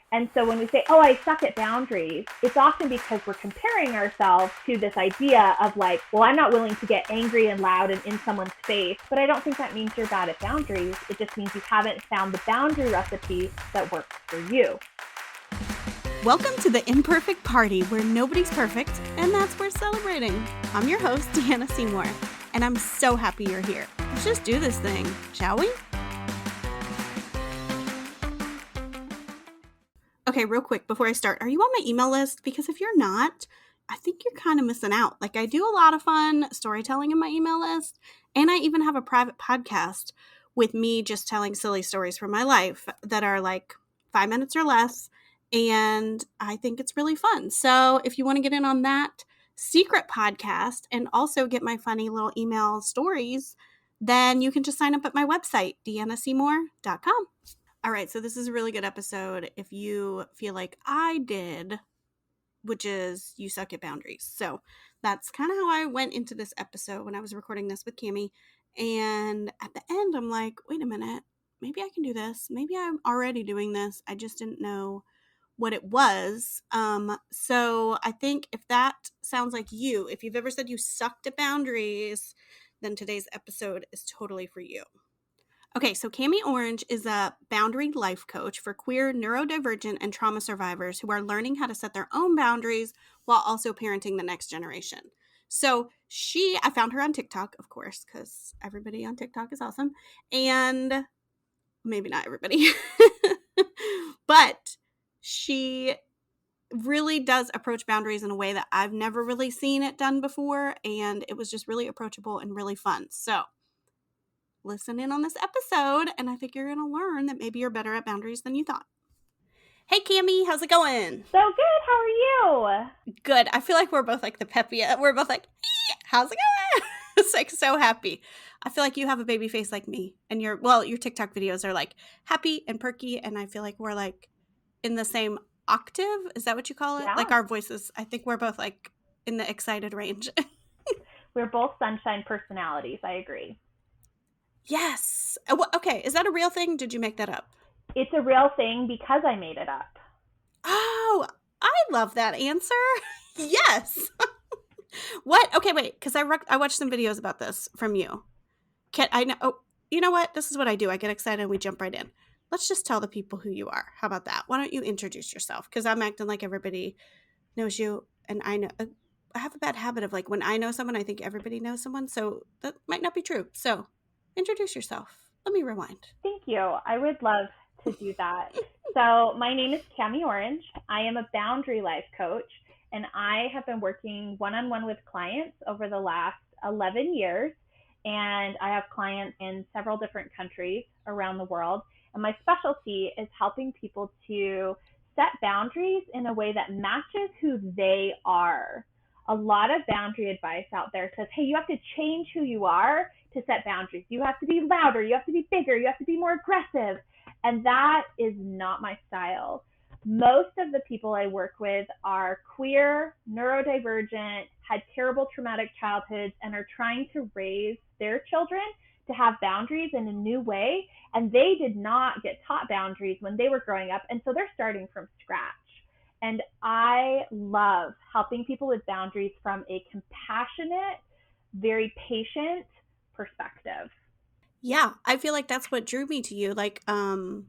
And so when we say, oh, I suck at boundaries, it's often because we're comparing ourselves to this idea of like, well, I'm not willing to get angry and loud and in someone's face, but I don't think that means you're bad at boundaries. It just means you haven't found the boundary recipe that works for you. Welcome to the Imperfect Party, where nobody's perfect, and that's worth celebrating. I'm your host, Deanna Seymour, and I'm so happy you're here. Let's just do this thing, shall we? Okay, real quick before I start, are you on my email list? Because if you're not, I think you're kind of missing out. Like, I do a lot of fun storytelling in my email list, and I even have a private podcast with me just telling silly stories from my life that are like 5 minutes or less, and I think it's really fun. So if you want to get in on that secret podcast and also get my funny little email stories, then you can just sign up at my website, deannaseymour.com. All right, so this is a really good episode if you feel like I did, which is you suck at boundaries. So that's kind of how I went into this episode when I was recording this with Cammie. And at the end, I'm like, wait a minute, maybe I can do this. Maybe I'm already doing this. I just didn't know what it was. So I think if that sounds like you, if you've ever said you sucked at boundaries, then today's episode is totally for you. Okay, so Cammie Orange is a boundary life coach for queer, neurodivergent, and trauma survivors who are learning how to set their own boundaries while also parenting the next generation. So I found her on TikTok, of course, because everybody on TikTok is awesome. And maybe not everybody, but she really does approach boundaries in a way that I've never really seen it done before. And it was just really approachable and really fun. So listen in on this episode, and I think you're going to learn that maybe you're better at boundaries than you thought. Hey, Cammie, how's it going? So good. How are you? Good. I feel like we're both like the peppy. We're both like, how's it going? It's like so happy. I feel like you have a baby face like me, and your TikTok videos are like happy and perky, and I feel like we're like in the same octave. Is that what you call it? Yeah. Like our voices. I think we're both like in the excited range. We're both sunshine personalities. I agree. Yes. Okay. Is that a real thing? Did you make that up? It's a real thing because I made it up. Oh, I love that answer. Yes. What? Okay, wait, because I watched some videos about this from you. I know? Oh, you know what? This is what I do. I get excited and we jump right in. Let's just tell the people who you are. How about that? Why don't you introduce yourself? Because I'm acting like everybody knows you, and I know I have a bad habit of like when I know someone, I think everybody knows someone. So that might not be true. So introduce yourself. Let me rewind. Thank you. I would love to do that. So my name is Cammie Orange. I am a boundary life coach, and I have been working one-on-one with clients over the last 11 years. And I have clients in several different countries around the world. And my specialty is helping people to set boundaries in a way that matches who they are. A lot of boundary advice out there says, hey, you have to change who you are to set boundaries. You have to be louder, you have to be bigger, you have to be more aggressive. And that is not my style. Most of the people I work with are queer, neurodivergent, had terrible traumatic childhoods, and are trying to raise their children to have boundaries in a new way. And they did not get taught boundaries when they were growing up. And so they're starting from scratch. And I love helping people with boundaries from a compassionate, very patient perspective. Yeah, I feel like that's what drew me to you. Like, in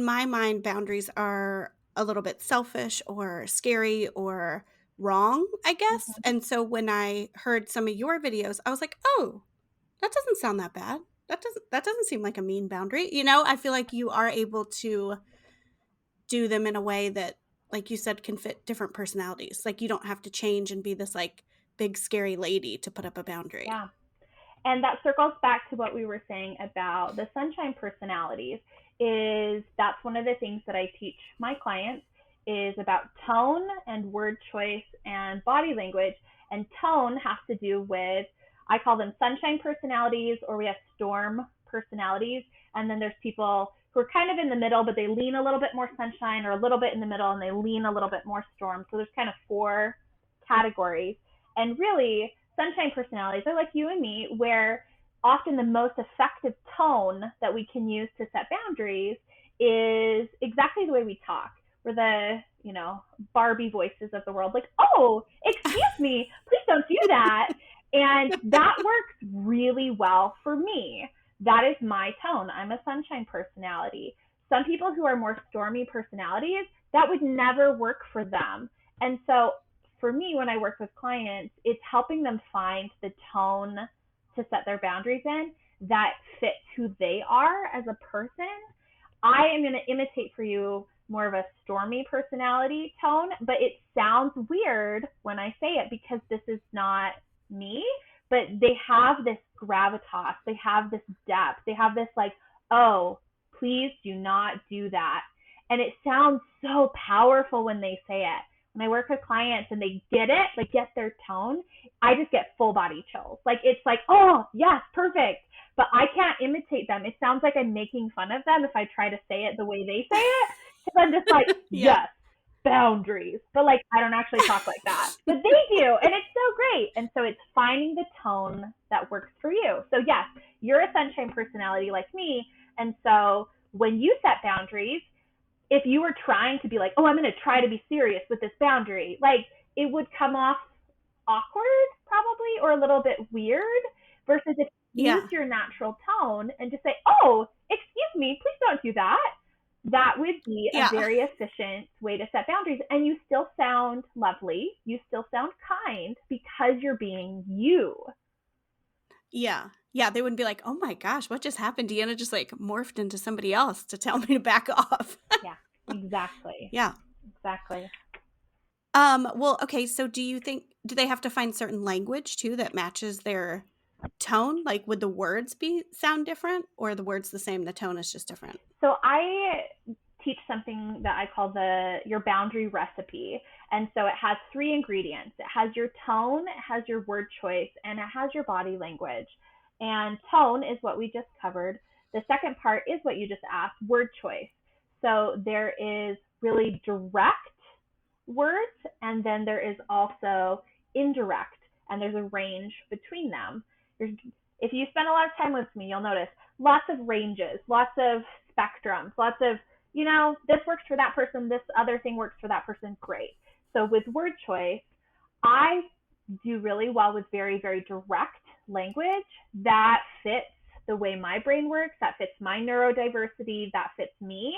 my mind, boundaries are a little bit selfish or scary or wrong, I guess. Mm-hmm. And so when I heard some of your videos, I was like, oh, that doesn't sound that bad. That doesn't seem like a mean boundary. I feel like you are able to do them in a way that, like you said, can fit different personalities. Like you don't have to change and be this like big scary lady to put up a boundary. Yeah. And that circles back to what we were saying about the sunshine personalities. Is that's one of the things that I teach my clients is about tone and word choice and body language. And tone has to do with, I call them sunshine personalities, or we have storm personalities. And then there's people who are kind of in the middle, but they lean a little bit more sunshine, or a little bit in the middle and they lean a little bit more storm. So there's kind of 4 categories. And really, sunshine personalities are like you and me, where often the most effective tone that we can use to set boundaries is exactly the way we talk. We're the, Barbie voices of the world. Like, oh, excuse me, please don't do that. And that works really well for me. That is my tone. I'm a sunshine personality. Some people who are more stormy personalities, that would never work for them. And so for me, when I work with clients, it's helping them find the tone to set their boundaries in that fits who they are as a person. I am going to imitate for you more of a stormy personality tone, but it sounds weird when I say it because this is not me. But they have this gravitas, they have this depth, they have this like, oh, please do not do that. And it sounds so powerful when they say it. When I work with clients and they get it, like get their tone, I just get full body chills. Like it's like, oh, yes, perfect. But I can't imitate them. It sounds like I'm making fun of them if I try to say it the way they say it. Because I'm just like, yes, boundaries. But like, I don't actually talk like that. But they do. And it's so great. And so it's finding the tone that works for you. So yes, you're a sunshine personality like me. And so when you set boundaries, if you were trying to be like, oh, I'm going to try to be serious with this boundary, like it would come off awkward probably or a little bit weird versus if you use your natural tone and just say, oh, excuse me, please don't do that. That would be a very efficient way to set boundaries. And you still sound lovely. You still sound kind because you're being you. Yeah. Yeah. They wouldn't be like, oh my gosh, what just happened? Deanna just like morphed into somebody else to tell me to back off. Yeah, exactly. Yeah. Exactly. Well, okay. So do they have to find certain language too that matches their tone? Like would the words sound different or are the words the same? The tone is just different. So I teach something that I call your boundary recipe. And so it has 3 ingredients. It has your tone, it has your word choice, and it has your body language. And tone is what we just covered. The second part is what you just asked, word choice. So there is really direct words, and then there is also indirect, and there's a range between them. If you spend a lot of time with me, you'll notice lots of ranges, lots of spectrums, lots of, this works for that person, this other thing works for that person, great. So with word choice, I do really well with very, very direct language that fits the way my brain works, that fits my neurodiversity, that fits me.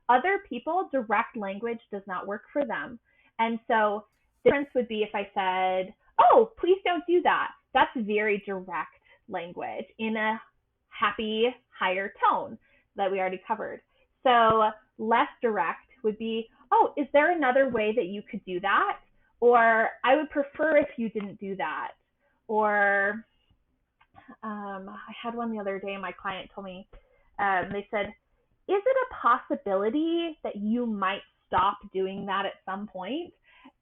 Other people, direct language does not work for them. And so the difference would be if I said, oh, please don't do that. That's very direct language in a happy, higher tone that we already covered. So less direct would be, oh, is there another way that you could do that? Or I would prefer if you didn't do that. Or I had one the other day, my client told me, they said, is it a possibility that you might stop doing that at some point?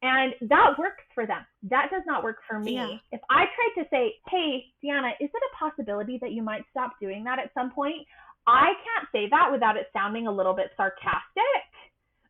And that works for them. That does not work for me. Yeah. If I tried to say, hey, Deanna, is it a possibility that you might stop doing that at some point? I can't say that without it sounding a little bit sarcastic.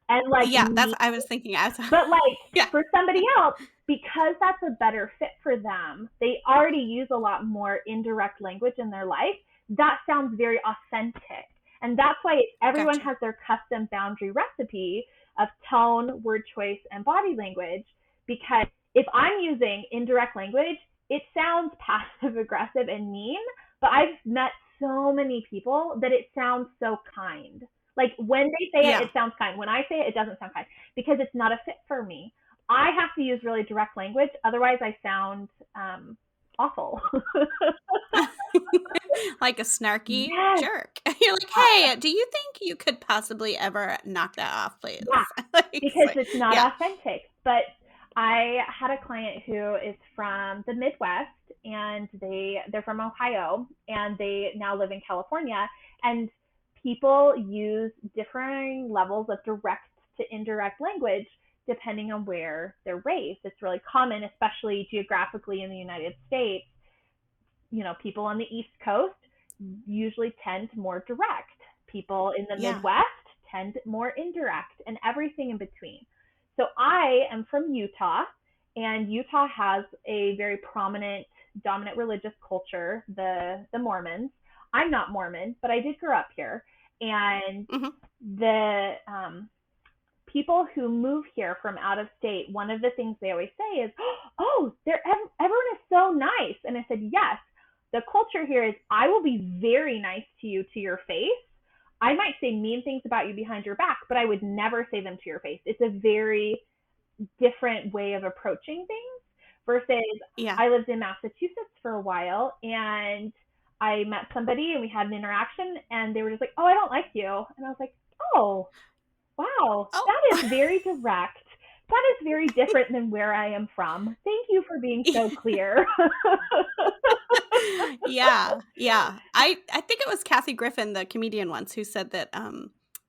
And like, yeah, I was thinking. But like for somebody else, because that's a better fit for them, they already use a lot more indirect language in their life. That sounds very authentic. And that's why everyone has their custom boundary recipe of tone, word choice, and body language. Because if I'm using indirect language, it sounds passive aggressive and mean, but I've met so many people that it sounds so kind. Like when they say it, it sounds kind. When I say it, it doesn't sound kind because it's not a fit for me. I have to use really direct language. Otherwise I sound awful. Like a snarky jerk. You're like, hey, do you think you could possibly ever knock that off, please? Yeah, because it's not authentic. But I had a client who is from the Midwest, and they're from Ohio, and they now live in California. And people use differing levels of direct to indirect language depending on where they're raised. It's really common, especially geographically in the United States. People on the East Coast usually tend more direct. People in the Midwest tend more indirect, and everything in between. So I am from Utah, and Utah has a very prominent, dominant religious culture, the Mormons. I'm not Mormon, but I did grow up here. And Mm-hmm. the people who move here from out of state, one of the things they always say is, "Oh, everyone is so nice." And I said, "Yes, the culture here is I will be very nice to you to your face. I might say mean things about you behind your back, but I would never say them to your face." It's a very different way of approaching things versus Yeah. I lived in Massachusetts for a while and I met somebody and we had an interaction and they were just like, "Oh, I don't like you." And I was like, "Oh, wow, Oh. that is very direct. That is very different than where I am from. Thank you for being so clear." Yeah, yeah. I think it was Kathy Griffin, the comedian once, who said that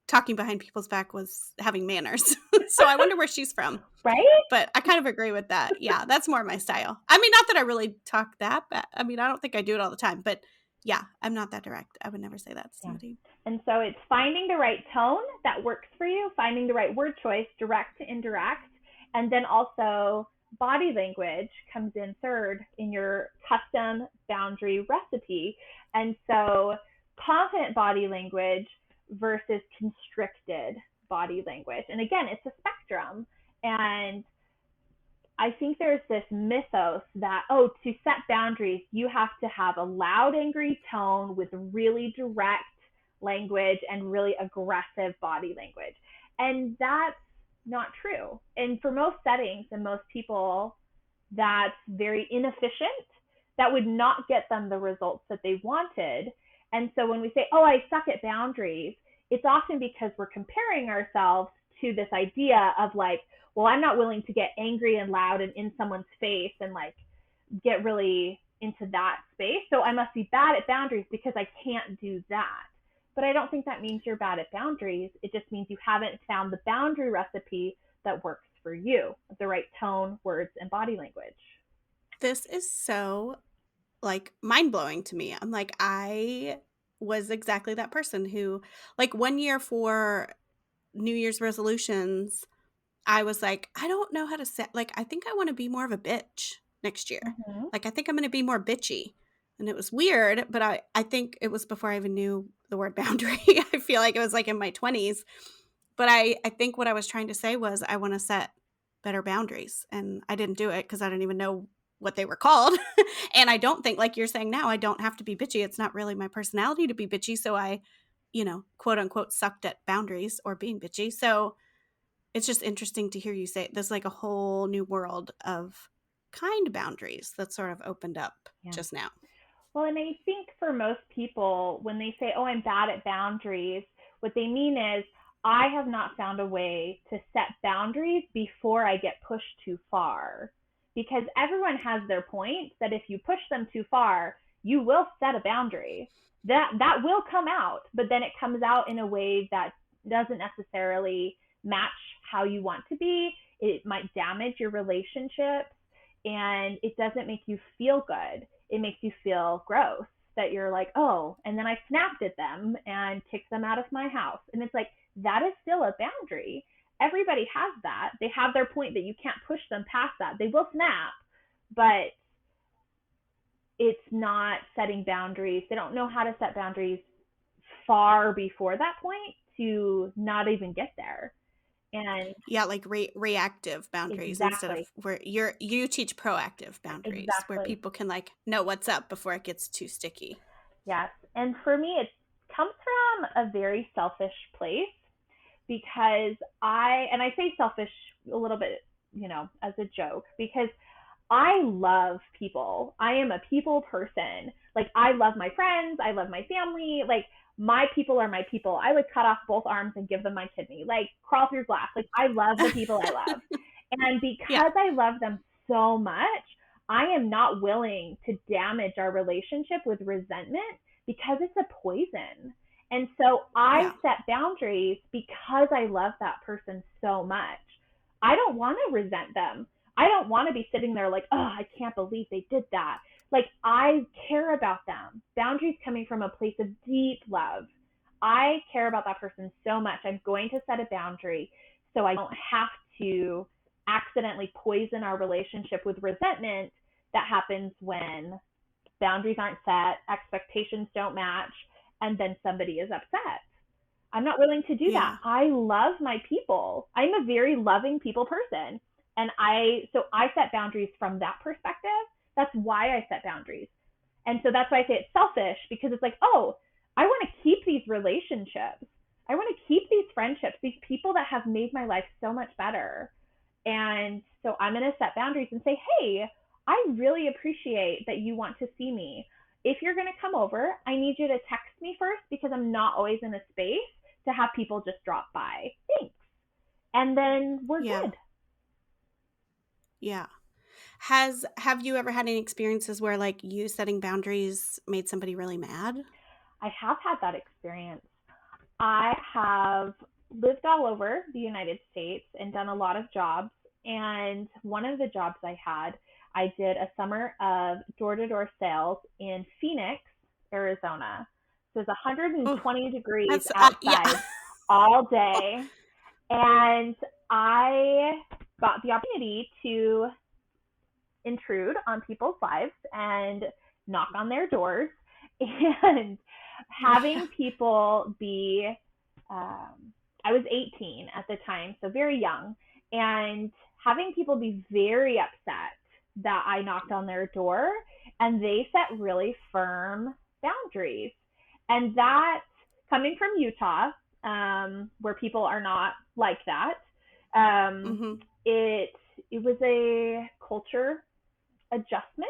talking behind people's back was having manners. So I wonder where she's from. Right? But I kind of agree with that. Yeah, that's more my style. I mean, not that I really talk that bad. I mean, I don't think I do it all the time, but yeah, I'm not that direct. I would never say that to Yeah. somebody. And so it's finding the right tone that works for you, finding the right word choice, direct to indirect, and then also body language comes in third in your custom boundary recipe. And so confident body language versus constricted body language. And again, it's a spectrum. And I think there's this mythos that, oh, to set boundaries, you have to have a loud, angry tone with really direct language and really aggressive body language. And that's not true. And for most settings and most people, that's very inefficient. That would not get them the results that they wanted. And so when we say, "Oh, I suck at boundaries," it's often because we're comparing ourselves to this idea of like, "Well, I'm not willing to get angry and loud and in someone's face and like get really into that space. So I must be bad at boundaries because I can't do that." But I don't think that means you're bad at boundaries. It just means you haven't found the boundary recipe that works for you, the right tone, words, and body language. This is so like mind blowing to me. I'm like, I was exactly that person who, like, one year for New Year's resolutions, I was like, I don't know how to set, like, I think I want to be more of a bitch next year. Mm-hmm. Like, I think I'm going to be more bitchy. And it was weird, but I think it was before I even knew the word boundary. I feel like it was like in my 20s. But I think what I was trying to say was I want to set better boundaries. And I didn't do it because I didn't even know what they were called. And I don't think, like you're saying now, I don't have to be bitchy. It's not really my personality to be bitchy. So I, quote unquote, sucked at boundaries or being bitchy. So it's just interesting to hear you say there's like a whole new world of kind boundaries that sort of opened up Yeah. just now. Well, and I think for most people, when they say, "Oh, I'm bad at boundaries," what they mean is, "I have not found a way to set boundaries before I get pushed too far." Because everyone has their point that if you push them too far, you will set a boundary. That will come out, but then it comes out in a way that doesn't necessarily match how you want to be. It might damage your relationships and it doesn't make you feel good. It makes you feel gross that you're like, "Oh," and then I snapped at them and kicked them out of my house. And it's like, that is still a boundary. Everybody has that. They have their point that you can't push them past that. They will snap, but it's not setting boundaries. They don't know how to set boundaries far before that point to not even get there. And Yeah, like reactive boundaries instead of exactly, where you teach proactive boundaries where exactly. people can like know what's up before it gets too sticky. Yes. And for me, it comes from a very selfish place because and I say selfish a little bit, as a joke, because I love people. I am a people person. Like, I love my friends. I love my family. Like, my people are my people. I would cut off both arms and give them my kidney. Like, crawl through glass. Like, I love the people I love. And Yeah. because I love them so much, I am not willing to damage our relationship with resentment because it's a poison. And so I Yeah. set boundaries because I love that person so much. I don't want to resent them. I don't want to be sitting there like, "Oh, I can't believe they did that." Like, I care about them. Boundaries coming from a place of deep love. I care about that person so much. I'm going to set a boundary so I don't have to accidentally poison our relationship with resentment that happens when boundaries aren't set, expectations don't match, and then somebody is upset. I'm not willing to do that. Yeah. I love my people. I'm a very loving people person. And so I set boundaries from that perspective. That's why I set boundaries. And so that's why I say it's selfish, because it's like, oh, I want to keep these relationships. I want to keep these friendships, these people that have made my life so much better. And so I'm going to set boundaries and say, hey, I really appreciate that you want to see me. If you're going to come over, I need you to text me first, because I'm not always in a space to have people just drop by. Thanks. And then we're Yeah. good. Yeah. Have you ever had any experiences where like you setting boundaries made somebody really mad? I have had that experience. I have lived all over the United States and done a lot of jobs. And one of the jobs I had, I did a summer of door to door sales in Phoenix, Arizona. So it's Oh, 120 degrees that's yeah. outside all day. And I got the opportunity to intrude on people's lives and knock on their doors. And having people be, I was 18 at the time, so very young, and having people be very upset that I knocked on their door, and they set really firm boundaries. And that, coming from Utah, where people are not like that, um, Mm-hmm. it it was a culture adjustment.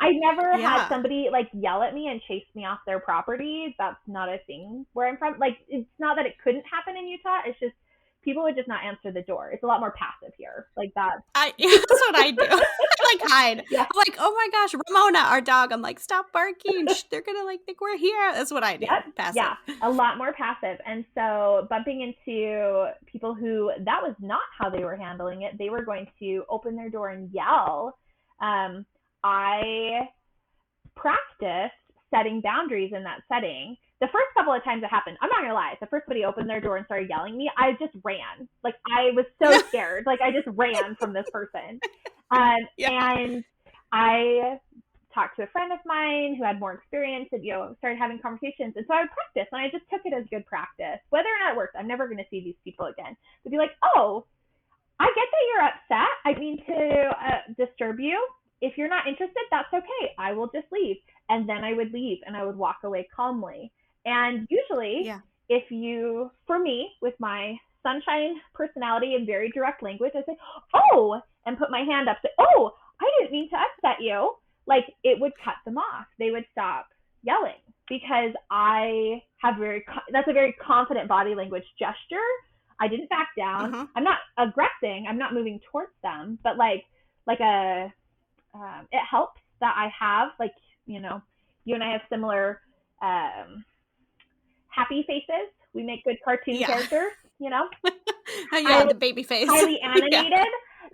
I never had Yeah. somebody like yell at me and chase me off their property. That's not a thing where I'm from. Like, it's not that it couldn't happen in Utah. It's just people would just not answer the door. It's a lot more passive here. Like that. That's what I do. I like hide. Yeah. I'm like, oh my gosh, Ramona, our dog. I'm like, stop barking. Shh, they're gonna like think we're here. That's what I do. Yep. Passive. Yeah. A lot more passive. And so bumping into people who that was not how they were handling it, they were going to open their door and yell. I practiced setting boundaries in that setting. The first couple of times it happened, I'm not gonna lie, the first somebody opened their door and started yelling at me, I just ran. Like, I was so scared. Like, I just ran from this person. Yeah. And I talked to a friend of mine who had more experience and, started having conversations. And so I would practice, and I just took it as good practice. Whether or not it works, I'm never going to see these people again. To be like, oh, I get that you're upset. I mean to disturb you. If you're not interested, that's okay. I will just leave. And then I would leave and I would walk away calmly. And usually, Yeah. for me, with my sunshine personality and very direct language, I say, oh, and put my hand up, say, oh, I didn't mean to upset you. Like, it would cut them off. They would stop yelling, because that's a very confident body language gesture. I didn't back down. Uh-huh. I'm not aggressing. I'm not moving towards them, but it helps that I have, like, you and I have similar happy faces. We make good cartoon Yeah. characters, Yeah, highly, the baby face. highly Yeah. animated.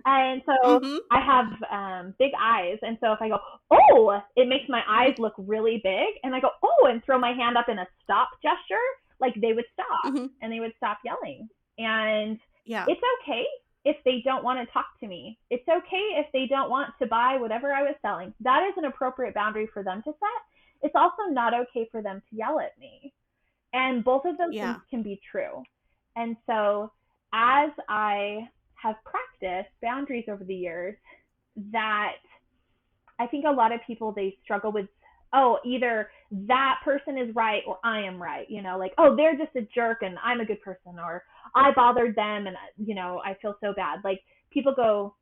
And so Mm-hmm. I have big eyes. And so if I go, oh, it makes my eyes look really big. And I go, oh, and throw my hand up in a stop gesture, like, they would stop Mm-hmm. and they would stop yelling. And Yeah. it's okay if they don't want to talk to me. It's okay if they don't want to buy whatever I was selling. That is an appropriate boundary for them to set. It's also not okay for them to yell at me. And both of those Yeah. things can be true. And so, as I have practiced boundaries over the years, that I think a lot of people, they struggle with, oh, either that person is right or I am right. Like, oh, they're just a jerk and I'm a good person, or I bothered them and, I feel so bad. Like, people go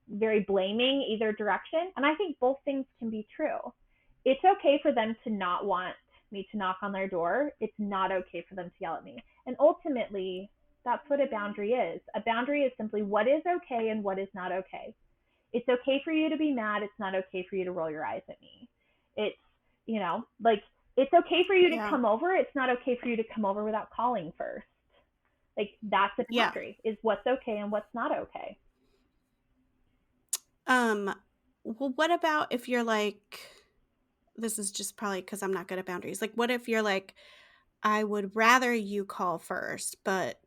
very blaming either direction. And I think both things can be true. It's okay for them to not want me to knock on their door. It's not okay for them to yell at me. And ultimately, that's what a boundary is. A boundary is simply what is okay and what is not okay. It's okay for you to be mad. It's not okay for you to roll your eyes at me. It's, like, it's okay for you to Yeah. come over. It's not okay for you to come over without calling first. Like, that's a Yeah. boundary, is what's okay and what's not okay. Well, what about if you're like, this is just probably because I'm not good at boundaries. Like, what if you're like, I would rather you call first, but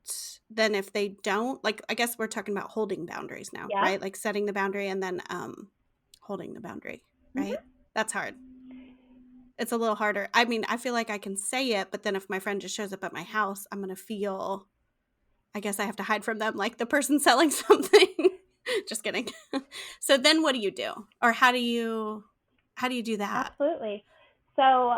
then if they don't, like, I guess we're talking about holding boundaries now, Yeah. right? Like setting the boundary and then holding the boundary, right? Mm-hmm. That's hard. It's a little harder. I mean, I feel like I can say it, but then if my friend just shows up at my house, I'm going to feel, I guess I have to hide from them like the person selling something. Just kidding. So then what do you do? Or how do you do that? Absolutely. So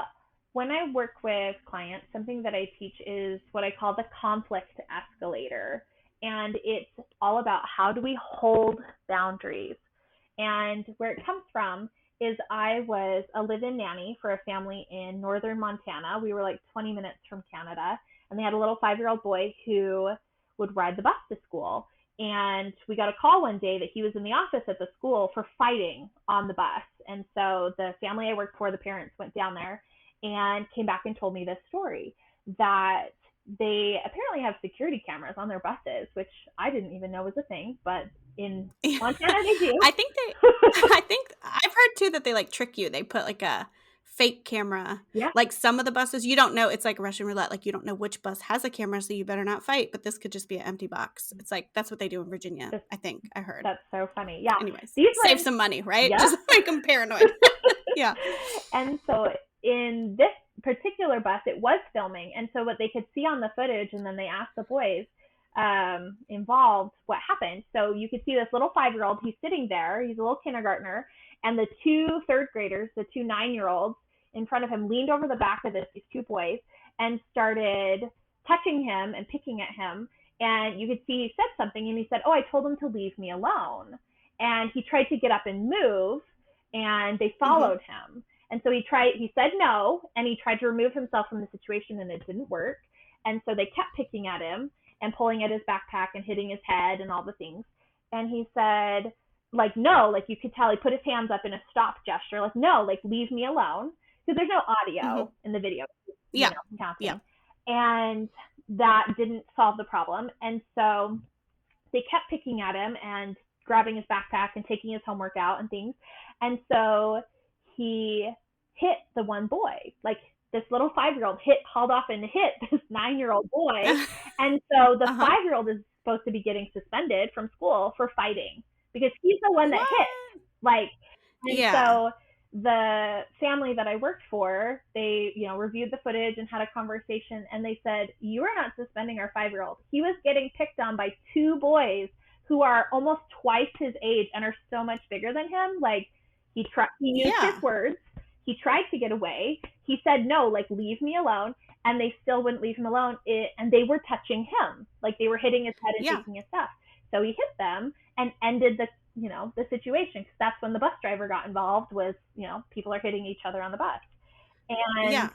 when I work with clients, something that I teach is what I call the conflict escalator. And it's all about how do we hold boundaries. And where it comes from is I was a live-in nanny for a family in northern Montana. We were like 20 minutes from Canada, and they had a little 5-year-old boy who would ride the bus to school. And we got a call one day that he was in the office at the school for fighting on the bus. And so the family I worked for, the parents went down there and came back and told me this story that they apparently have security cameras on their buses, which I didn't even know was a thing, but in Montana they do. I think I've heard too that they like trick you. They put like a fake camera. Yeah. Like some of the buses, you don't know. It's like Russian roulette. Like you don't know which bus has a camera, so you better not fight. But this could just be an empty box. It's like that's what they do in Virginia. I think I heard. That's so funny. Yeah. Anyways, save some money, right? Yeah. Just make them paranoid. Yeah. And so in this particular bus, it was filming, and so what they could see on the footage, and then they asked the boys involved what happened. So you could see this little 5-year-old. He's sitting there. He's a little kindergartner, and the 2 third graders, the 2 9-year-olds in front of him, leaned over the back of these 2 boys and started touching him and picking at him. And you could see he said something, and he said, "Oh, I told him to leave me alone." And he tried to get up and move, and they followed him. And so he said no, and he tried to remove himself from the situation, and it didn't work. And so they kept picking at him and pulling at his backpack and hitting his head and all the things. And he said, like, no, like you could tell he put his hands up in a stop gesture, like, no, like leave me alone. Because there's no audio in the video. Yeah. Yeah. And that didn't solve the problem. And so they kept picking at him and grabbing his backpack and taking his homework out and things. And so he hit the one boy, like this little 5-year-old hauled off and hit this 9-year-old boy. And so the 5-year-old is supposed to be getting suspended from school for fighting because he's the one that hit. Like, and so the family that I worked for, they, reviewed the footage and had a conversation, and they said, "You are not suspending our 5-year-old. He was getting picked on by 2 boys who are almost twice his age and are so much bigger than him. Like, he used his words. He tried to get away. He said, no, like, leave me alone. And they still wouldn't leave him alone. And they were touching him. Like, they were hitting his head and taking his stuff. So he hit them and ended the situation. Because that's when the bus driver got involved was, people are hitting each other on the bus. And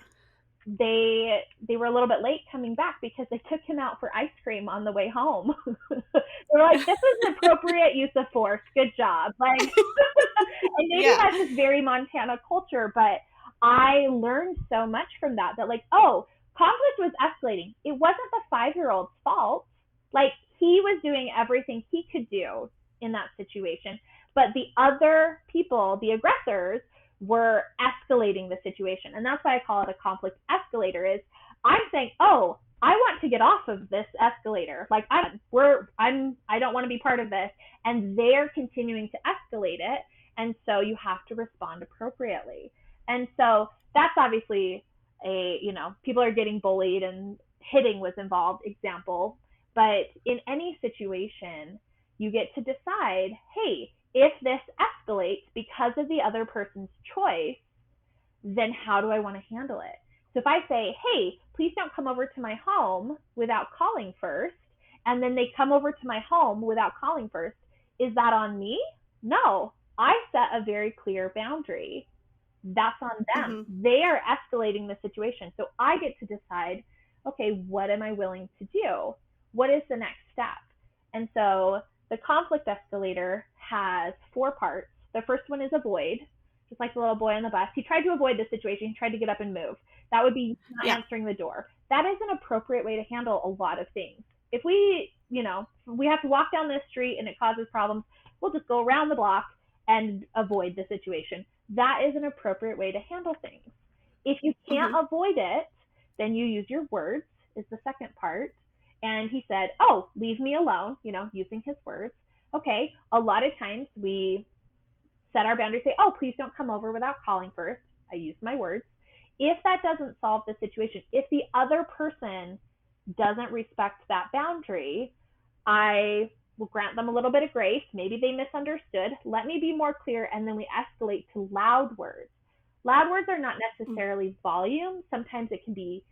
they were a little bit late coming back because they took him out for ice cream on the way home. They're like, this is an appropriate use of force. Good job. Like, and maybe that's just very Montana culture, but I learned so much from that like, oh, conflict was escalating. It wasn't the 5-year-old's fault. Like, he was doing everything he could do in that situation, but the other people, the aggressors, were escalating the situation. And that's why I call it a conflict escalator. Is I'm saying, oh, I want to get off of this escalator. Like, I don't want to be part of this. And they're continuing to escalate it. And so you have to respond appropriately. And so that's obviously people are getting bullied and hitting was involved example. But in any situation, you get to decide, hey, if this escalates because of the other person's choice, then how do I want to handle it? So if I say, hey, please don't come over to my home without calling first, and then they come over to my home without calling first, is that on me? No, I set a very clear boundary. That's on them. They are escalating the situation. So I get to decide, okay, what am I willing to do? What is the next step? And so the conflict escalator has 4 parts. The first one is avoid, just like the little boy on the bus. He tried to avoid the situation. He tried to get up and move. That would be not answering the door. That is an appropriate way to handle a lot of things. If we have to walk down this street and it causes problems, we'll just go around the block and avoid the situation. That is an appropriate way to handle things. If you can't avoid it, then you use your words, is the second part. And he said, oh, leave me alone, using his words. Okay, a lot of times we set our boundaries, say, oh, please don't come over without calling first. I use my words. if that doesn't solve the situation, if the other person doesn't respect that boundary, I will grant them a little bit of grace. Maybe they misunderstood. Let me be more clear, and then we escalate to loud words. Loud words are not necessarily volume. Sometimes it can be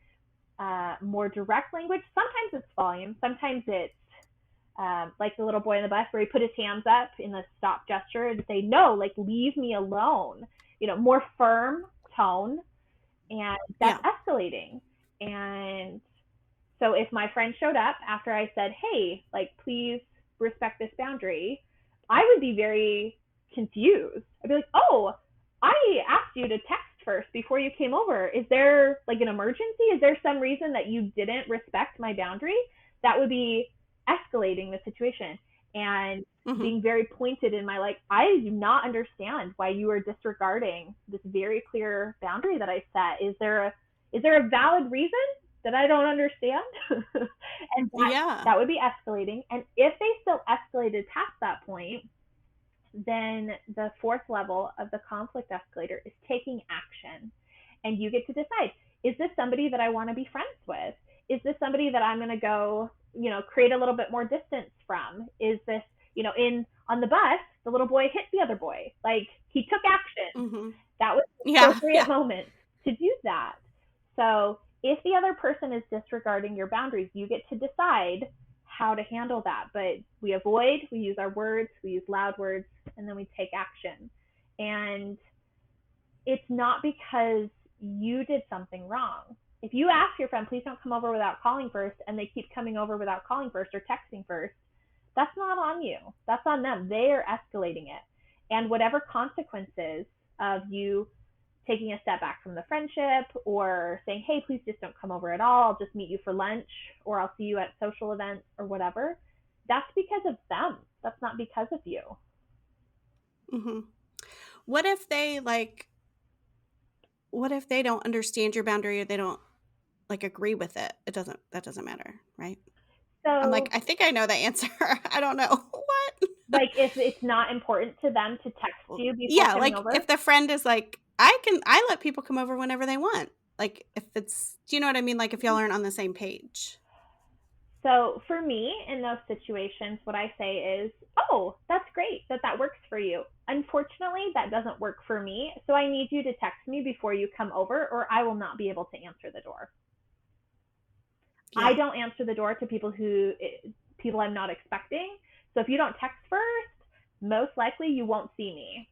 more direct language. Sometimes it's volume. Sometimes it's like the little boy in the bus where he put his hands up in the stop gesture and say, no, like, leave me alone. More firm tone, and that's escalating. And so if my friend showed up after I said, hey, like, please respect this boundary, I would be very confused. I'd be like, oh, I asked you to text first before you came over. Is there like an emergency? Is there some reason that you didn't respect my boundary? That would be escalating the situation and being very pointed in my, like, I do not understand why you are disregarding this very clear boundary that I set. Is there a valid reason that I don't understand? And that would be escalating. And if they still escalated past that point, then the fourth level of the conflict escalator is taking action. And you get to decide, is this somebody that I want to be friends with? Is this somebody that I'm going to go, create a little bit more distance from? Is this, on the bus, the little boy hit the other boy. Like, he took action. That was the appropriate moment to do that. So if the other person is disregarding your boundaries, you get to decide how to handle that. But we avoid, we use our words, we use loud words, and then we take action. And it's not because you did something wrong. If you ask your friend, please don't come over without calling first, and they keep coming over without calling first or texting first, that's not on you. That's on them. They are escalating it. And whatever consequences of you taking a step back from the friendship or saying, hey, please just don't come over at all, I'll just meet you for lunch, or I'll see you at social events or whatever, that's because of them. That's not because of you. What if they don't understand your boundary, or they don't agree with it? That doesn't matter, right? So I'm like, I think I know the answer. I don't know. What? Like, if it's not important to them to text you before coming over? If the friend is like, I let people come over whenever they want. Like, if it's, do you know what I mean? Like, if y'all aren't on the same page. So for me, in those situations, what I say is, oh, that's great that works for you. Unfortunately, that doesn't work for me. So I need you to text me before you come over, or I will not be able to answer the door. I don't answer the door to people I'm not expecting. So if you don't text first, most likely you won't see me.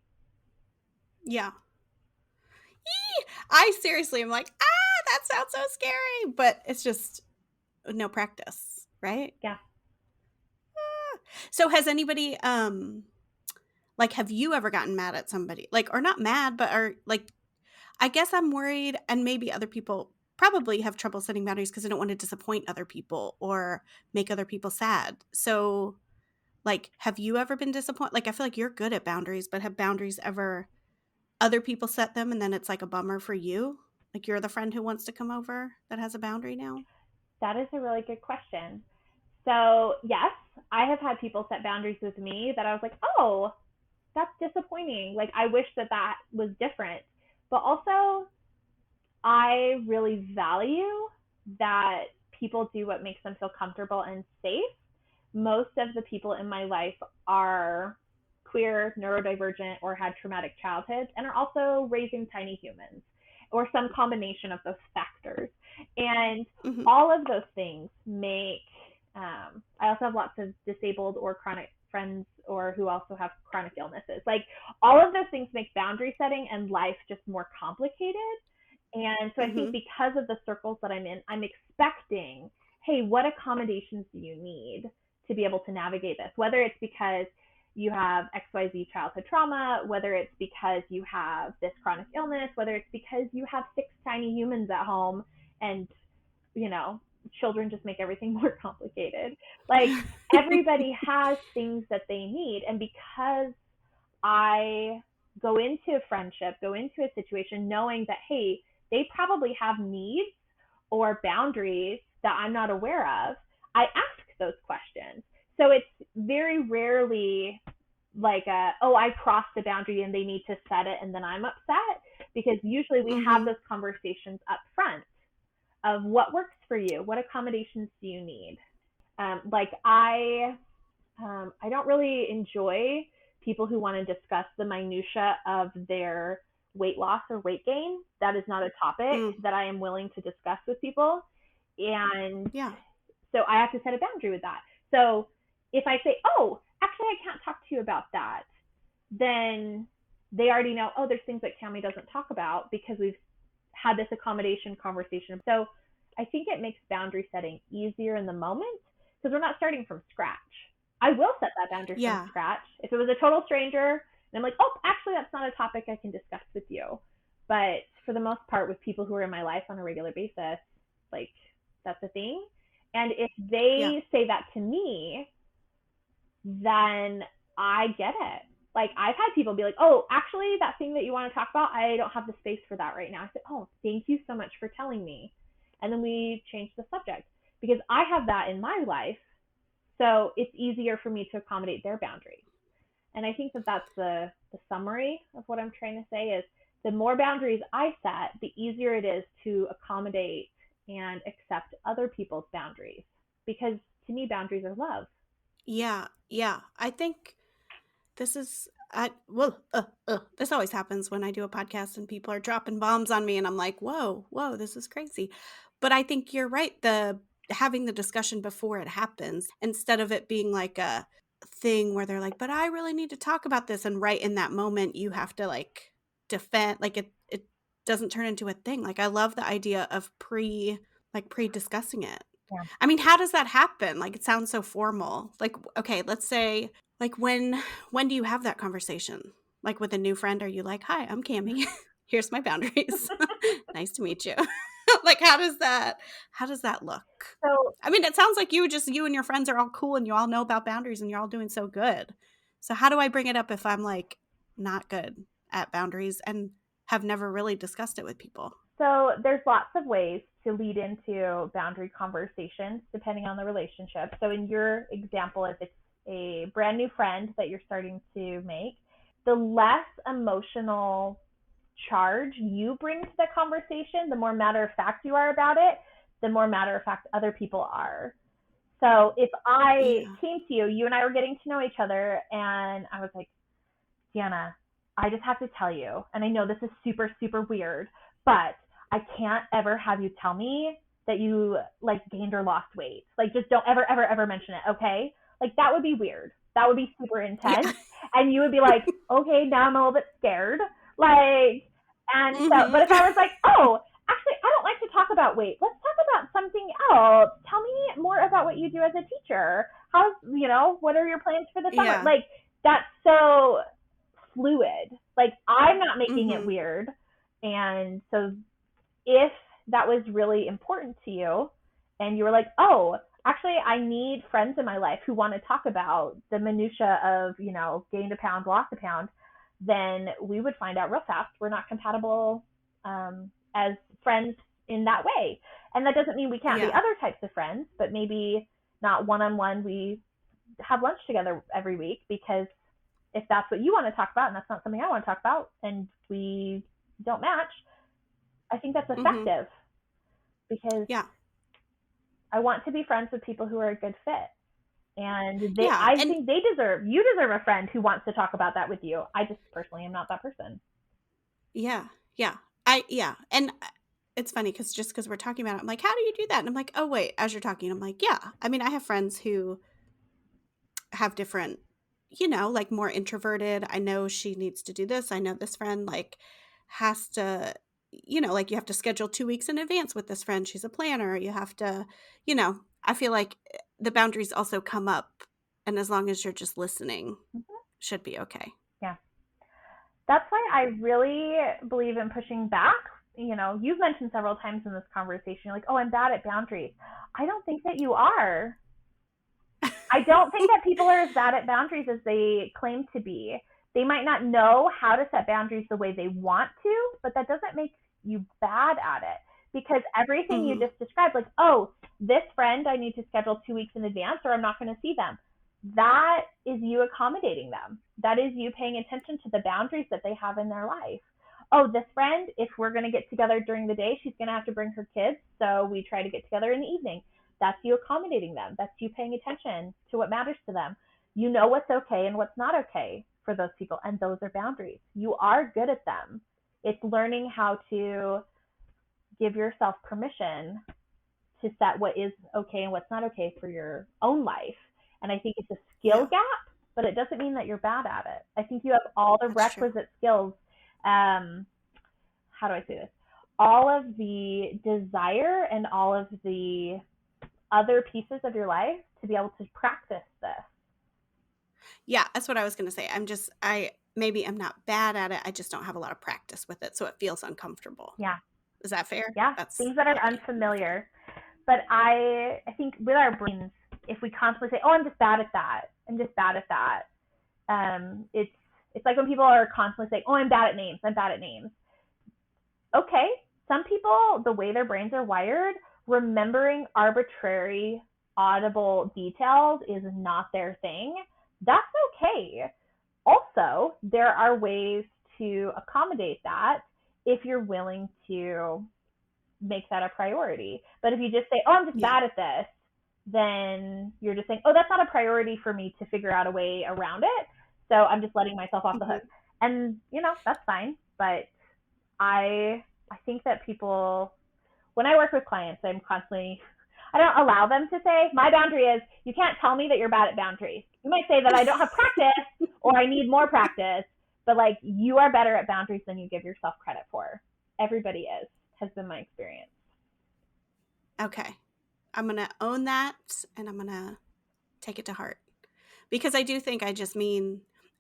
Yeah. I seriously am like, that sounds so scary. But it's just no practice, right? Yeah. So has anybody, have you ever gotten mad at somebody? Or not mad, but I guess I'm worried, and maybe other people probably have trouble setting boundaries because they don't want to disappoint other people or make other people sad. So, have you ever been disappointed? I feel like you're good at boundaries, but have boundaries ever, other people set them and then it's like a bummer for you? You're the friend who wants to come over that has a boundary now? That is a really good question. So, yes, I have had people set boundaries with me that I was like, oh, that's disappointing. I wish that was different. But also, I really value that people do what makes them feel comfortable and safe. Most of the people in my life are queer, neurodivergent, or had traumatic childhoods, and are also raising tiny humans, or some combination of those factors. And all of those things make, I also have lots of disabled or chronic friends, or who also have chronic illnesses. All of those things make boundary setting and life just more complicated. And so I think because of the circles that I'm in, I'm expecting, hey, what accommodations do you need to be able to navigate this? Whether it's because you have XYZ childhood trauma, whether it's because you have this chronic illness, whether it's because you have 6 tiny humans at home, and, children just make everything more complicated. Everybody has things that they need. And because I go into a friendship, go into a situation knowing that, hey, they probably have needs or boundaries that I'm not aware of, I ask those questions. So it's very rarely I crossed the boundary and they need to set it and then I'm upset, because usually we have Mm-hmm. those conversations up front of what works for you, what accommodations do you need. Like I don't really enjoy people who want to discuss the minutia of their weight loss or weight gain. That is not a topic Mm. that I am willing to discuss with people. And Yeah. so I have to set a boundary with that. So if I say, oh, actually, I can't talk to you about that, then they already know, oh, there's things that Cami doesn't talk about because we've had this accommodation conversation. So I think it makes boundary setting easier in the moment because we're not starting from scratch. I will set that boundary from Yeah. scratch. If it was a total stranger, and I'm like, oh, actually, that's not a topic I can discuss with you. But for the most part, with people who are in my life on a regular basis, like that's a thing. And if Yeah. they say that to me, then I get it. Like I've had people be like, oh, actually, that thing that you want to talk about, I don't have the space for that right now. I said, oh, thank you so much for telling me. And then we changed the subject because I have that in my life. So it's easier for me to accommodate their boundaries. And I think that that's the summary of what I'm trying to say is the more boundaries I set, the easier it is to accommodate and accept other people's boundaries. Because to me, boundaries are love. Yeah. Yeah. I think this is this always happens when I do a podcast and people are dropping bombs on me and I'm like, whoa, this is crazy. But I think you're right. The having the discussion before it happens instead of it being like a thing where they're like, but I really need to talk about this, and right in that moment you have to like defend, like it doesn't turn into a thing. Like I love the idea of pre discussing it. Yeah. I mean, how does that happen? Like it sounds so formal. Like okay, let's say like when do you have that conversation? Like with a new friend, are you like, "Hi, I'm Cami. Here's my boundaries. Nice to meet you." Like how does that look? So I mean, it sounds like you and your friends are all cool and you all know about boundaries and you're all doing so good. So how do I bring it up if I'm like not good at boundaries and have never really discussed it with people? So there's lots of ways to lead into boundary conversations depending on the relationship. So in your example, if it's a brand new friend that you're starting to make, the less emotional charge you bring to the conversation, the more matter of fact you are about it, the more matter of fact other people are. So if I Yeah. came to you, you and I were getting to know each other, and I was like, Deanna, I just have to tell you, and I know this is super, super weird, but I can't ever have you tell me that you like gained or lost weight. Like just don't ever, ever, ever mention it, okay? Like that would be weird. That would be super intense. Yeah. And you would be like, okay, now I'm a little bit scared. Like, and so, but if I was like, oh, actually, I don't like to talk about weight. Let's talk about something else. Tell me more about what you do as a teacher. How's, what are your plans for the summer? Yeah. Like, that's so fluid. Like I'm not making it Mhm. weird. And so if that was really important to you and you were like, oh, actually I need friends in my life who want to talk about the minutia of, gained a pound, lost a pound, then we would find out real fast we're not compatible as friends in that way. And that doesn't mean we can't be Yeah. other types of friends, but maybe not one-on-one. We have lunch together every week because if that's what you want to talk about and that's not something I want to talk about and we don't match, I think that's Mhm. effective because Yeah. I want to be friends with people who are a good fit. And Yeah. I And think you deserve a friend who wants to talk about that with you. I just personally am not that person. yeah. Yeah. Yeah. And it's funny because just because we're talking about it, I'm like, how do you do that? And I'm like, oh, wait, as you're talking, I'm like, yeah. I mean, I have friends who have different, like more introverted. I know she needs to do this. I know this friend like has to, like you have to schedule 2 weeks in advance with this friend. She's a planner. You have to, I feel like the boundaries also come up. And as long as you're just listening, Mm-hmm. should be okay. Yeah. That's why I really believe in pushing back. You've mentioned several times in this conversation, like, oh, I'm bad at boundaries. I don't think that you are. I don't think that people are as bad at boundaries as they claim to be. They might not know how to set boundaries the way they want to, but that doesn't make you bad at it because everything you Hmm. just described, like, oh, this friend I need to schedule 2 weeks in advance or I'm not going to see them. That is you accommodating them. That is you paying attention to the boundaries that they have in their life. oh, this friend, if we're going to get together during the day, she's going to have to bring her kids. So we try to get together in the evening. That's you accommodating them. That's you paying attention to what matters to them. You know what's okay and what's not okay for those people. And those are boundaries. You are good at them. It's learning how to give yourself permission to set what is okay and what's not okay for your own life. And I think it's a skill Yeah, gap, but it doesn't mean that you're bad at it. I think you have all the that's true. requisite skills. Um, how do I say this? All of the desire and all of the other pieces of your life to be able to practice this. Yeah, that's what I was going to say. Maybe I'm not bad at it. I just don't have a lot of practice with it. So it feels uncomfortable. Yeah. Is that fair? Yeah. That's Things that are okay. unfamiliar. But I think with our brains, if we constantly say, "Oh, I'm just bad at that. I'm just bad at that," it's like when people are constantly saying, "Oh, I'm bad at names. I'm bad at names." Okay, some people, the way their brains are wired, remembering arbitrary audible details is not their thing. That's okay. Also, there are ways to accommodate that if you're willing to make that a priority. But if you just say, "Oh, I'm just Yeah. bad at this," then you're just saying, "Oh, that's not a priority for me to figure out a way around it. So I'm just letting myself off the hook." And, that's fine. But I think that people, when I work with clients, I don't allow them to say, "My boundary is you can't tell me that you're bad at boundaries." You might say that I don't have practice or I need more practice, but like you are better at boundaries than you give yourself credit for. Everybody is, has been my experience. Okay. I'm going to own that and I'm going to take it to heart. Because I do think I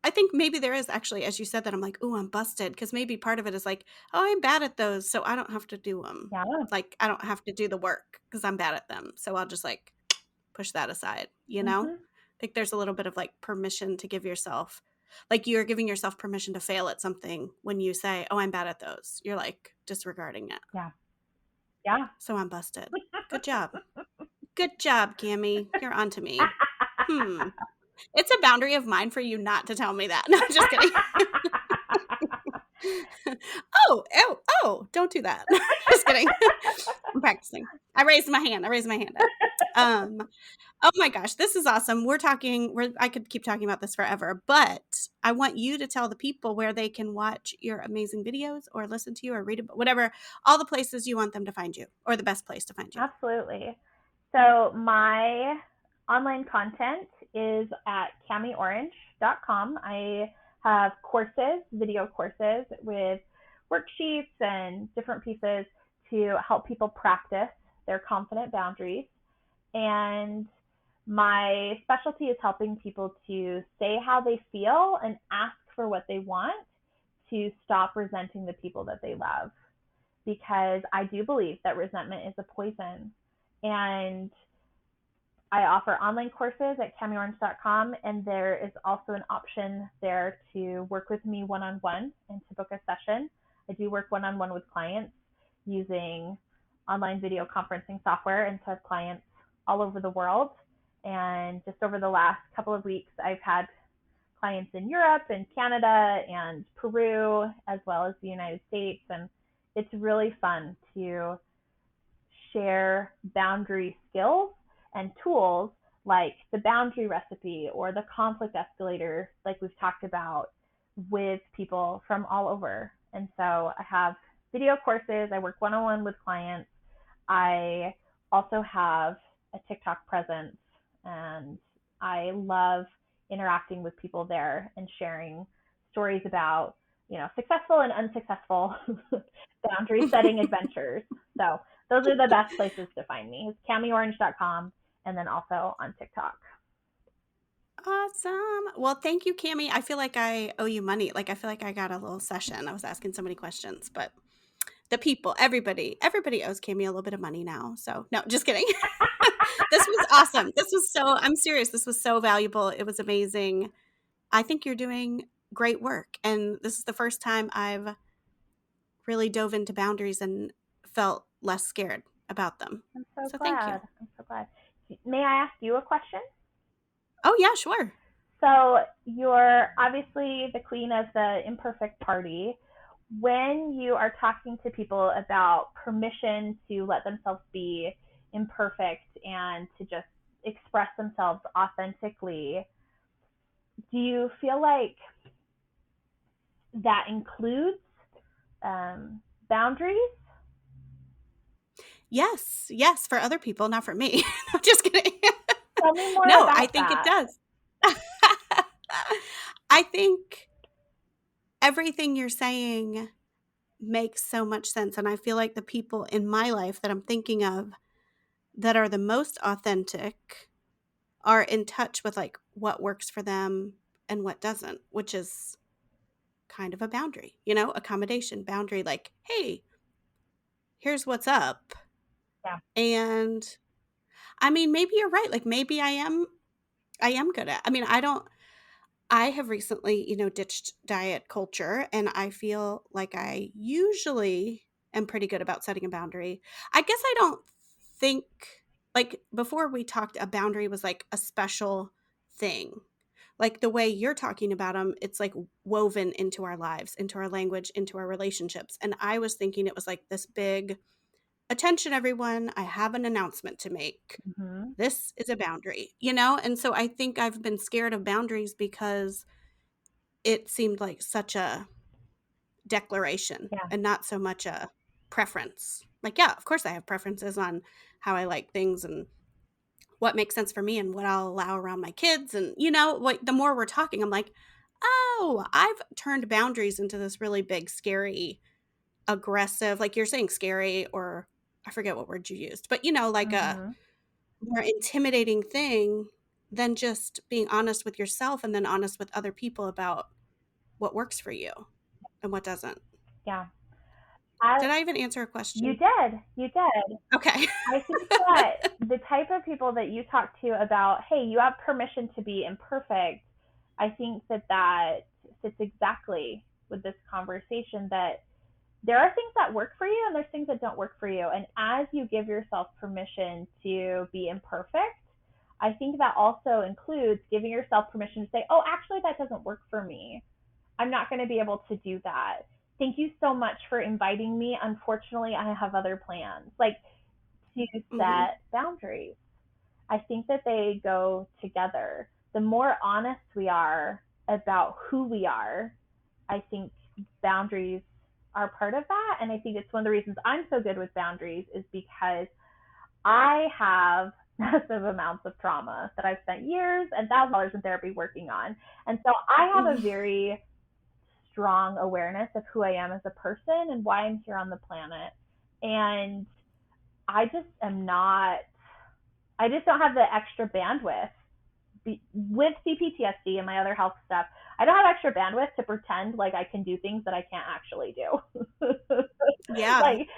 think maybe there is actually, as you said that, I'm like, oh, I'm busted. Because maybe part of it is like, oh, I'm bad at those, so I don't have to do them. Yeah. Like, I don't have to do the work because I'm bad at them. So I'll just like push that aside, Mm-hmm. I think there's a little bit of like permission to give yourself, like you're giving yourself permission to fail at something when you say, oh, I'm bad at those. You're like disregarding it. Yeah. Yeah. So I'm busted. Good job. Good job, Cami. You're on to me. It's a boundary of mine for you not to tell me that. No, just kidding. Oh, don't do that. Just kidding. I'm practicing. I raised my hand up. Oh my gosh, this is awesome. I could keep talking about this forever, but I want you to tell the people where they can watch your amazing videos or listen to you or read about whatever, all the places you want them to find you or the best place to find you. Absolutely. So my online content is at camiorange.com. I have courses, video courses with worksheets and different pieces to help people practice their confident boundaries. And my specialty is helping people to say how they feel and ask for what they want to stop resenting the people that they love. Because I do believe that resentment is a poison. And I offer online courses at camiorange.com, and there is also an option there to work with me one-on-one and to book a session. I do work one-on-one with clients using online video conferencing software, and so I have clients all over the world. And just over the last couple of weeks, I've had clients in Europe and Canada and Peru, as well as the United States. And it's really fun to share boundary skills and tools like the boundary recipe or the conflict escalator, like we've talked about, with people from all over. And so I have video courses. I work one-on-one with clients. I also have a TikTok presence, and I love interacting with people there and sharing stories about, successful and unsuccessful boundary setting adventures. So those are the best places to find me. It's camiorange.com and then also on TikTok. Awesome. Well, thank you, Cami. I feel like I owe you money. Like I feel like I got a little session. I was asking so many questions, but the people, everybody owes Cami a little bit of money now. So no, just kidding. This was awesome. I'm serious. This was so valuable. It was amazing. I think you're doing great work. And this is the first time I've really dove into boundaries and felt less scared about them. I'm so Thank you. glad. I'm so glad. May I ask you a question? Oh, yeah, sure. So you're obviously the queen of the imperfect party. when you are talking to people about permission to let themselves be imperfect and to just express themselves authentically, do you feel like that includes boundaries? Yes, for other people, not for me. No, just kidding. Tell me more No, I about think it that. does. I think everything you're saying makes so much sense, and I feel like the people in my life that I'm thinking of that are the most authentic are in touch with, like, what works for them and what doesn't, which is kind of a boundary, accommodation, boundary, like, "Hey, here's what's up." Yeah. And, I mean, maybe you're right, like, maybe I am good at, I mean, I have recently, ditched diet culture, and I feel like I usually am pretty good about setting a boundary. I guess I don't think, like, before we talked, a boundary was like a special thing. Like the way you're talking about them, it's like woven into our lives, into our language, into our relationships. And I was thinking it was like this big, attention, everyone, I have an announcement to make. Mm-hmm. This is a boundary. And so I think I've been scared of boundaries because it seemed like such a declaration Yeah. and not so much a preference. Like, yeah, of course I have preferences on how I like things and what makes sense for me and what I'll allow around my kids. And, what the more we're talking, I'm like, oh, I've turned boundaries into this really big, scary, aggressive, like you're saying, scary, or I forget what word you used, but, like a Mm-hmm. more intimidating thing than just being honest with yourself and then honest with other people about what works for you and what doesn't. Yeah. I, Did I even answer a you question? did. You did. Okay. I think that the type of people that you talk to about, hey, you have permission to be imperfect, I think that that fits exactly with this conversation, that there are things that work for you and there's things that don't work for you. And as you give yourself permission to be imperfect, I think that also includes giving yourself permission to say, oh, actually, that doesn't work for me. I'm not going to be able to do that. Thank you so much for inviting me. Unfortunately, I have other plans. Like, to Mhm. set boundaries. I think that they go together. The more honest we are about who we are, I think boundaries are part of that. And I think it's one of the reasons I'm so good with boundaries is because I have massive amounts of trauma that I've spent years and thousands of dollars in therapy working on. And so I have a Mhm. very strong awareness of who I am as a person and why I'm here on the planet. And I just am not, I just don't have the extra bandwidth with CPTSD and my other health stuff. I don't have extra bandwidth to pretend like I can do things that I can't actually do. Yeah. Like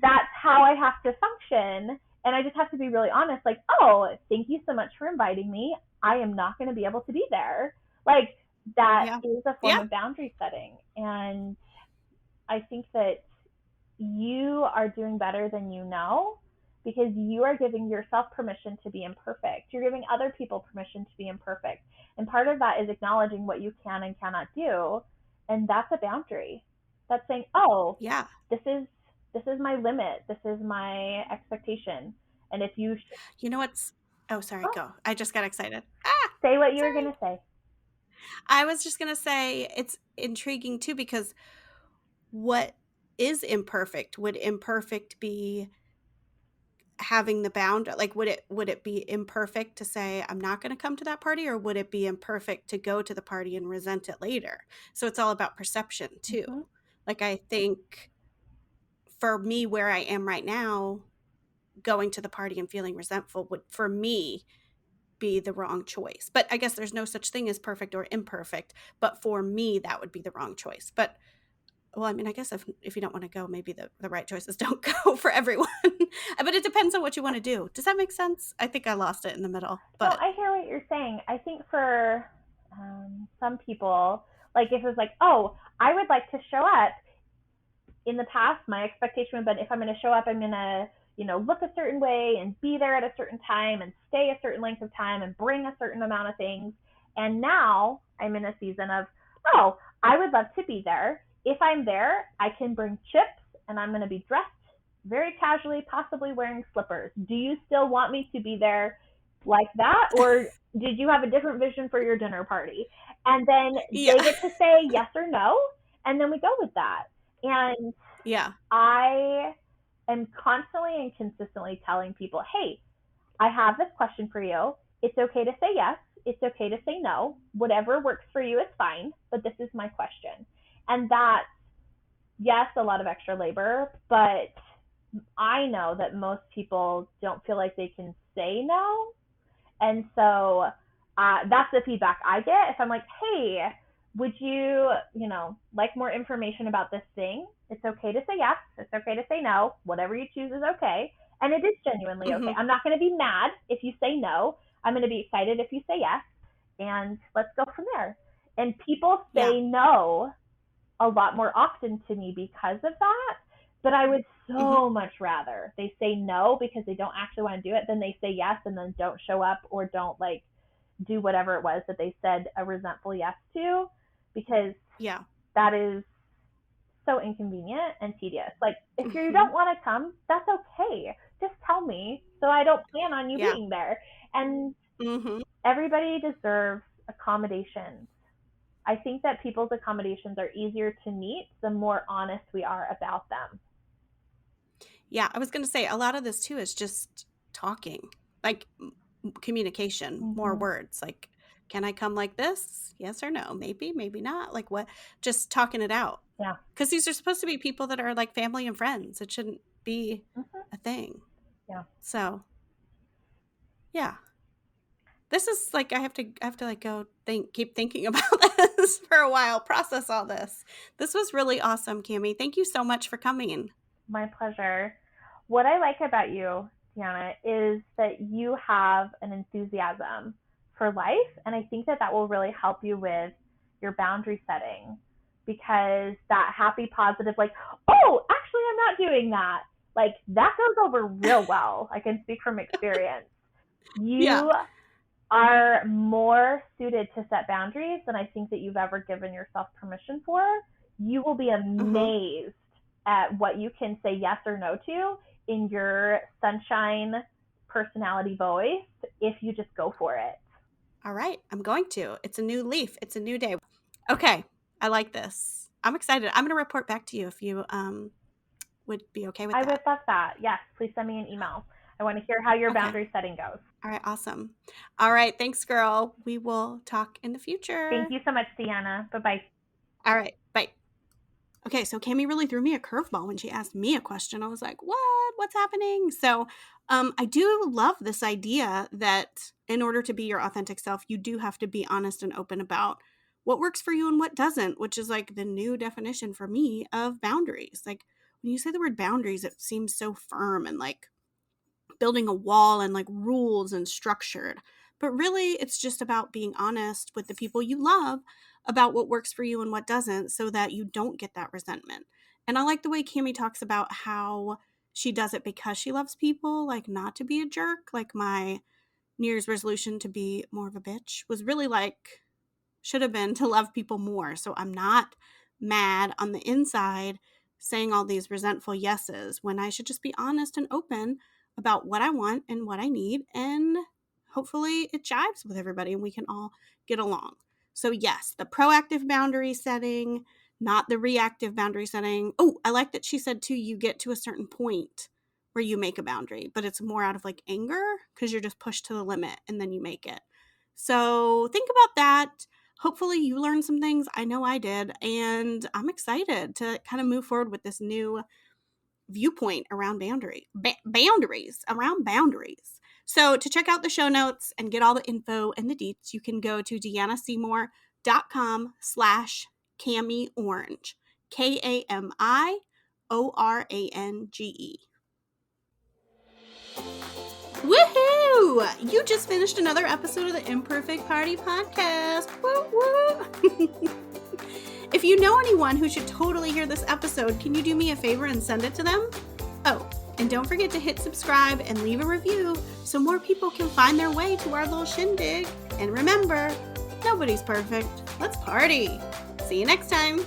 that's how I have to function. And I just have to be really honest, like, oh, thank you so much for inviting me. I am not going to be able to be there. Like, that Yeah. is a form Yeah. of boundary setting. And I think that you are doing better than you know because you are giving yourself permission to be imperfect. You're giving other people permission to be imperfect. And part of that is acknowledging what you can and cannot do. And that's a boundary. That's saying, oh, Yeah. this is this is my limit. This is my expectation. And if you You know what's Oh, sorry, oh, go. I just got excited. say what you were Sorry. gonna say. I was just gonna say it's intriguing too because what is imperfect? Would imperfect be having the bound, like, would it be imperfect to say, "I'm not gonna come to that party," or would it be imperfect to go to the party and resent it later? So it's all about perception too. Mm-hmm. Like, I think for me, where I am right now, going to the party and feeling resentful would, for me, be the wrong choice. But I guess there's no such thing as perfect or imperfect, but for me, that would be the wrong choice. But well, I mean, I guess if you don't want to go, maybe the right choices don't go for everyone. But it depends on what you want to do. Does that make sense? I think I lost it in the middle, No, but I hear what you're saying. I think for some people, like if it's like, oh, I would like to show up. In the past, my expectation would have been if I'm going to show up, I'm going to, look a certain way and be there at a certain time and stay a certain length of time and bring a certain amount of things. And now I'm in a season of, oh, I would love to be there. If I'm there, I can bring chips and I'm going to be dressed very casually, possibly wearing slippers. Do you still want me to be there like that? Or did you have a different vision for your dinner party? And then Yeah. they get to say yes or no, and then we go with that. And Yeah. I am constantly and consistently telling people, hey, I have this question for you. It's okay to say yes. It's okay to say no. Whatever works for you is fine, but this is my question. And that's, yes, a lot of extra labor, but I know that most people don't feel like they can say no. And so that's the feedback I get. If I'm like, hey, would you, like more information about this thing? It's okay to say yes. It's okay to say no. Whatever you choose is okay. And it is genuinely okay. I'm not going to be mad if you say no. I'm going to be excited if you say yes. And let's go from there. And people say no a lot more often to me because of that. But I would so much rather they say no because they don't actually want to do it than they say yes and then don't show up or don't do whatever it was that they said a resentful yes to, because that is so inconvenient and tedious. If you don't want to come, that's okay. Just tell me so I don't plan on you being there. And everybody deserves accommodations. I think that people's accommodations are easier to meet the more honest we are about them. Yeah, I was going to say a lot of this too is just talking, communication, more words. Can I come like this? Yes or no? Maybe, maybe not. What? Just talking it out. Yeah. Because these are supposed to be people that are family and friends. It shouldn't be a thing. Yeah. So, yeah. This is I have to go keep thinking about this for a while, process all this. This was really awesome, Cami. Thank you so much for coming. My pleasure. What I like about you, Deanna, is that you have an enthusiasm for life. And I think that will really help you with your boundary setting, because that happy, positive, oh, actually, I'm not doing that. That goes over real well. I can speak from experience. You are more suited to set boundaries than I think that you've ever given yourself permission for. You will be amazed at what you can say yes or no to in your sunshine personality voice if you just go for it. All right. I'm going to. It's a new leaf. It's a new day. Okay. I like this. I'm excited. I'm going to report back to you if you would be okay with that. I would love that. Yes. Please send me an email. I want to hear how your boundary setting goes. All right. Awesome. All right. Thanks, girl. We will talk in the future. Thank you so much, Deanna. Bye-bye. All right. Bye. Okay, so Cami really threw me a curveball when she asked me a question. I was like, what? What's happening? So I do love this idea that in order to be your authentic self, you do have to be honest and open about what works for you and what doesn't, which is the new definition for me of boundaries. When you say the word boundaries, it seems so firm and building a wall and rules and structured. But really, it's just about being honest with the people you love about what works for you and what doesn't, so that you don't get that resentment. And I like the way Cami talks about how she does it because she loves people, not to be a jerk. My New Year's resolution to be more of a bitch was really should have been to love people more. So I'm not mad on the inside saying all these resentful yeses when I should just be honest and open about what I want and what I need, and hopefully it jives with everybody and we can all get along. So yes, the proactive boundary setting, not the reactive boundary setting. Oh, I like that she said too, you get to a certain point where you make a boundary, but it's more out of anger because you're just pushed to the limit and then you make it. So think about that. Hopefully you learned some things. I know I did, and I'm excited to kind of move forward with this new viewpoint around boundaries. So to check out the show notes and get all the info and the deets, you can go to deannaseymour.com/CamiOrange, KamiOrange. Woohoo! You just finished another episode of the Imperfect Party Podcast. Woo woo! If you know anyone who should totally hear this episode, can you do me a favor and send it to them? Oh, and don't forget to hit subscribe and leave a review so more people can find their way to our little shindig. And remember, nobody's perfect. Let's party. See you next time.